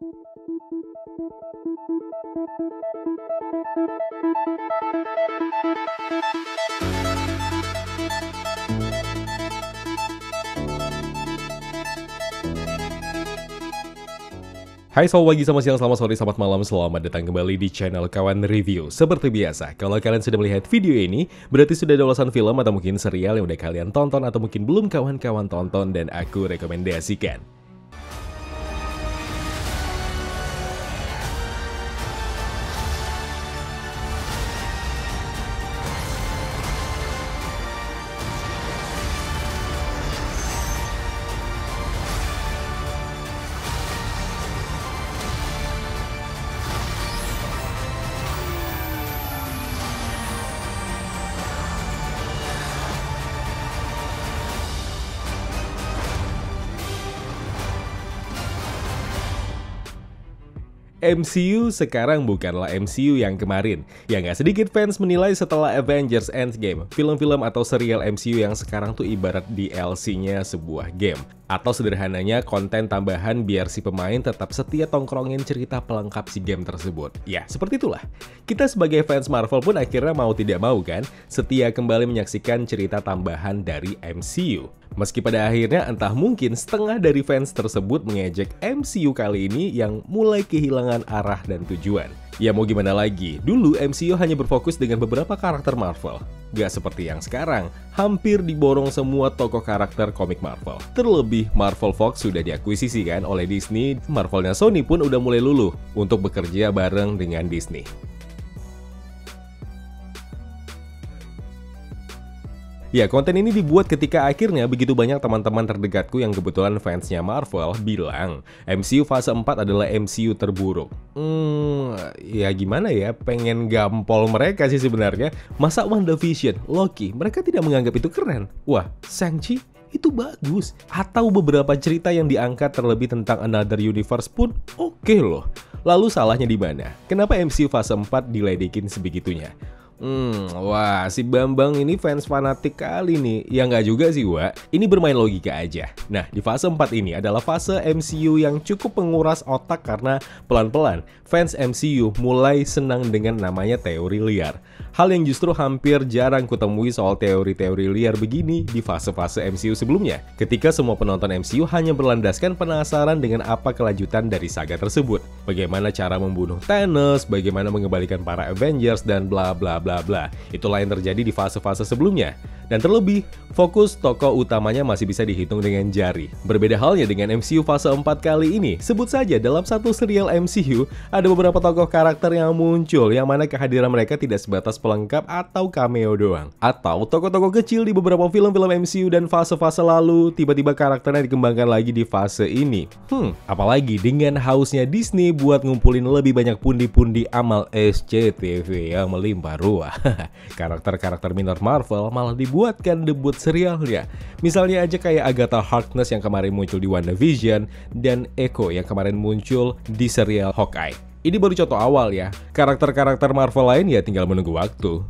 Hai, selamat pagi, selamat siang, selamat sore, selamat malam, selamat datang kembali di channel Kawan Review. Seperti biasa, kalau kalian sudah melihat video ini, berarti sudah ada ulasan film atau mungkin serial yang udah kalian tonton atau mungkin belum kawan-kawan tonton dan aku rekomendasikan. MCU sekarang bukanlah MCU yang kemarin. Ya nggak sedikit fans menilai setelah Avengers Endgame, film-film atau serial MCU yang sekarang tuh ibarat DLC-nya sebuah game. Atau sederhananya konten tambahan biar si pemain tetap setia tongkrongin cerita pelengkap si game tersebut. Ya, seperti itulah. Kita sebagai fans Marvel pun akhirnya mau tidak mau kan, setia kembali menyaksikan cerita tambahan dari MCU. Meski pada akhirnya entah mungkin setengah dari fans tersebut mengejek MCU kali ini yang mulai kehilangan arah dan tujuan. Ya mau gimana lagi, dulu MCU hanya berfokus dengan beberapa karakter Marvel. Gak seperti yang sekarang, hampir diborong semua tokoh karakter komik Marvel. Terlebih Marvel Fox sudah diakuisisi kan oleh Disney, Marvelnya Sony pun udah mulai luluh untuk bekerja bareng dengan Disney. Ya, konten ini dibuat ketika akhirnya begitu banyak teman-teman terdekatku yang kebetulan fansnya Marvel bilang MCU fase 4 adalah MCU terburuk. Ya gimana ya, pengen gampol mereka sih sebenarnya. Masa WandaVision, Loki, mereka tidak menganggap itu keren? Wah, Shang-Chi itu bagus. Atau beberapa cerita yang diangkat terlebih tentang Another Universe pun oke loh. Lalu salahnya di mana? Kenapa MCU fase 4 diledekin sebegitunya? Wah, si Bambang ini fans fanatik kali nih. Ya nggak juga sih, Wak. Ini bermain logika aja. Nah, di fase 4 ini adalah fase MCU yang cukup menguras otak karena pelan-pelan fans MCU mulai senang dengan namanya teori liar. Hal yang justru hampir jarang kutemui soal teori-teori liar begini di fase-fase MCU sebelumnya. Ketika semua penonton MCU hanya berlandaskan penasaran dengan apa kelanjutan dari saga tersebut. Bagaimana cara membunuh Thanos, bagaimana mengembalikan para Avengers, dan bla bla bla bla. Itulah yang terjadi di fase-fase sebelumnya. Dan terlebih, fokus tokoh utamanya masih bisa dihitung dengan jari. Berbeda halnya dengan MCU fase 4 kali ini. Sebut saja dalam satu serial MCU, ada beberapa tokoh karakter yang muncul, yang mana kehadiran mereka tidak sebatas pelengkap atau cameo doang. Atau tokoh-tokoh kecil di beberapa film-film MCU dan fase-fase lalu, tiba-tiba karakternya dikembangkan lagi di fase ini. Apalagi dengan hausnya Disney buat ngumpulin lebih banyak pundi-pundi amal SCTV yang melimpah ruah. Karakter-karakter minor Marvel malah dibuatkan debut serialnya. Misalnya aja kayak Agatha Harkness yang kemarin muncul di WandaVision dan Echo yang kemarin muncul di serial Hawkeye. Ini baru contoh awal ya. Karakter-karakter Marvel lain ya tinggal menunggu waktu.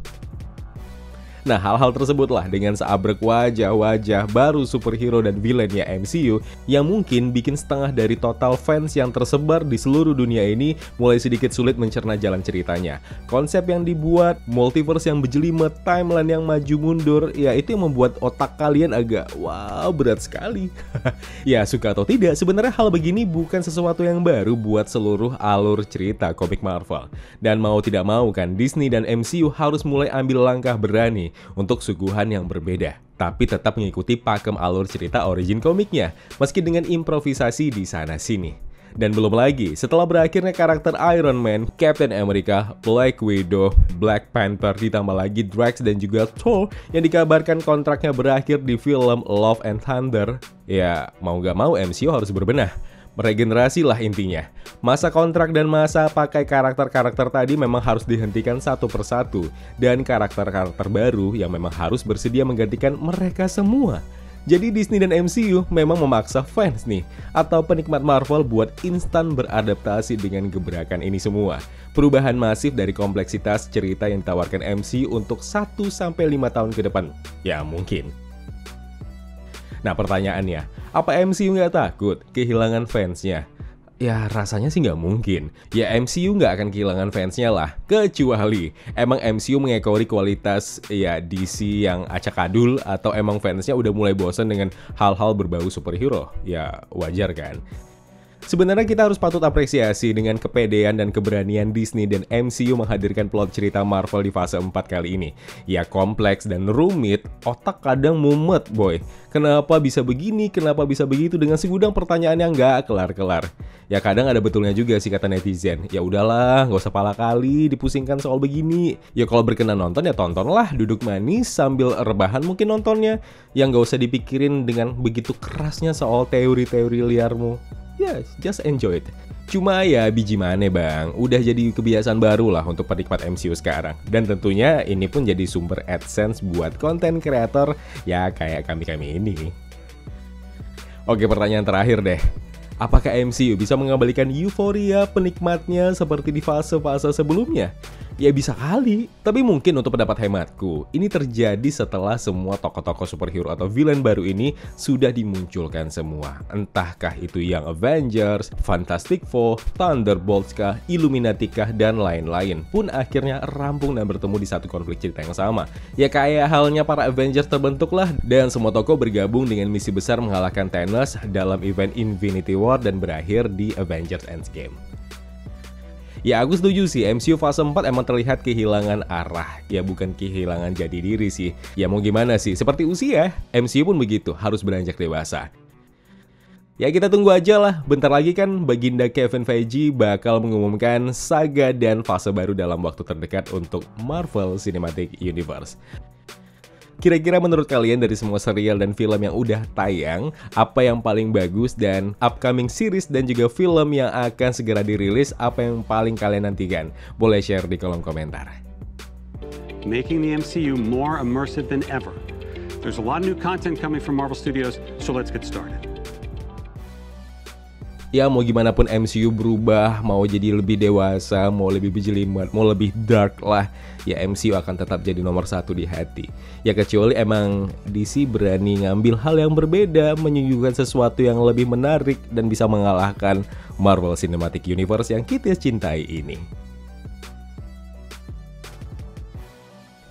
Nah, hal-hal tersebutlah dengan seabrek wajah-wajah baru superhero dan villainnya MCU yang mungkin bikin setengah dari total fans yang tersebar di seluruh dunia ini mulai sedikit sulit mencerna jalan ceritanya. Konsep yang dibuat, multiverse yang berjelimet, timeline yang maju mundur, ya itu yang membuat otak kalian agak wow berat sekali. Ya, suka atau tidak, sebenarnya hal begini bukan sesuatu yang baru buat seluruh alur cerita komik Marvel. Dan mau tidak mau kan, Disney dan MCU harus mulai ambil langkah berani untuk suguhan yang berbeda, tapi tetap mengikuti pakem alur cerita origin komiknya, meski dengan improvisasi di sana-sini. Dan belum lagi, setelah berakhirnya karakter Iron Man, Captain America, Black Widow, Black Panther, ditambah lagi Drax dan juga Thor yang dikabarkan kontraknya berakhir di film Love and Thunder, ya mau gak mau MCU harus berbenah. Meregenerasi lah intinya. Masa kontrak dan masa pakai karakter-karakter tadi memang harus dihentikan satu persatu. Dan karakter-karakter baru yang memang harus bersedia menggantikan mereka semua. Jadi Disney dan MCU memang memaksa fans nih, atau penikmat Marvel buat instan beradaptasi dengan gebrakan ini semua. Perubahan masif dari kompleksitas cerita yang ditawarkan MCU untuk 1-5 tahun ke depan. Ya mungkin. Nah pertanyaannya, apa MCU nggak takut kehilangan fansnya? Ya rasanya sih nggak mungkin. Ya MCU nggak akan kehilangan fansnya lah. Kecuali emang MCU mengekori kualitas ya DC yang acak adul, atau emang fansnya udah mulai bosan dengan hal-hal berbau superhero. Ya wajar kan. Sebenarnya kita harus patut apresiasi dengan kepedean dan keberanian Disney dan MCU menghadirkan plot cerita Marvel di fase 4 kali ini. Ya kompleks dan rumit, otak kadang mumet boy. Kenapa bisa begini, kenapa bisa begitu, dengan segudang pertanyaan yang nggak kelar-kelar. Ya kadang ada betulnya juga sih kata netizen. Ya udahlah, nggak usah pala kali dipusingkan soal begini. Ya kalau berkenan nonton ya tontonlah, duduk manis sambil rebahan mungkin nontonnya. Yang nggak usah dipikirin dengan begitu kerasnya soal teori-teori liarmu. Ya, just enjoy it. Cuma ya biji mana bang, udah jadi kebiasaan baru lah untuk penikmat MCU sekarang. Dan tentunya ini pun jadi sumber AdSense buat konten kreator ya kayak kami-kami ini. Oke, pertanyaan terakhir deh. Apakah MCU bisa mengembalikan euforia penikmatnya seperti di fase-fase sebelumnya? Ya bisa kali, tapi mungkin untuk pendapat hematku, ini terjadi setelah semua tokoh-tokoh superhero atau villain baru ini sudah dimunculkan semua. Entahkah itu yang Avengers, Fantastic Four, Thunderbolts kah, Illuminati kah, dan lain-lain pun akhirnya rampung dan bertemu di satu konflik cerita yang sama. Ya kayak halnya para Avengers terbentuklah dan semua tokoh bergabung dengan misi besar mengalahkan Thanos dalam event Infinity War dan berakhir di Avengers Endgame. Ya aku setuju sih, MCU fase 4 emang terlihat kehilangan arah. Ya bukan kehilangan jati diri sih. Ya mau gimana sih, seperti usia, MCU pun begitu, harus beranjak dewasa. Ya kita tunggu aja lah, bentar lagi kan Baginda Kevin Feige bakal mengumumkan saga dan fase baru dalam waktu terdekat untuk Marvel Cinematic Universe. Kira-kira menurut kalian dari semua serial dan film yang udah tayang, apa yang paling bagus, dan upcoming series dan juga film yang akan segera dirilis, apa yang paling kalian nantikan? Boleh share di kolom komentar. Making the MCU more immersive than ever. There's a lot of new content coming from Marvel Studios, so let's get started. Ya mau gimana pun MCU berubah, mau jadi lebih dewasa, mau lebih berjelimet, mau lebih dark lah, ya MCU akan tetap jadi nomor satu di hati. Ya kecuali emang DC berani ngambil hal yang berbeda, menyuguhkan sesuatu yang lebih menarik dan bisa mengalahkan Marvel Cinematic Universe yang kita cintai ini.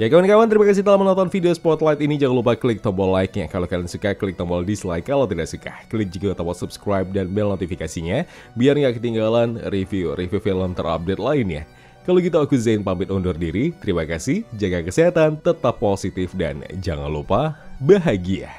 Ya kawan-kawan, terima kasih telah menonton video Spotlight ini. Jangan lupa klik tombol like-nya kalau kalian suka, klik tombol dislike kalau tidak suka. Klik juga tombol subscribe dan bel notifikasinya biar nggak ketinggalan review film terupdate lainnya. Kalau gitu aku Zain pamit undur diri. Terima kasih, jaga kesehatan, tetap positif, dan jangan lupa bahagia.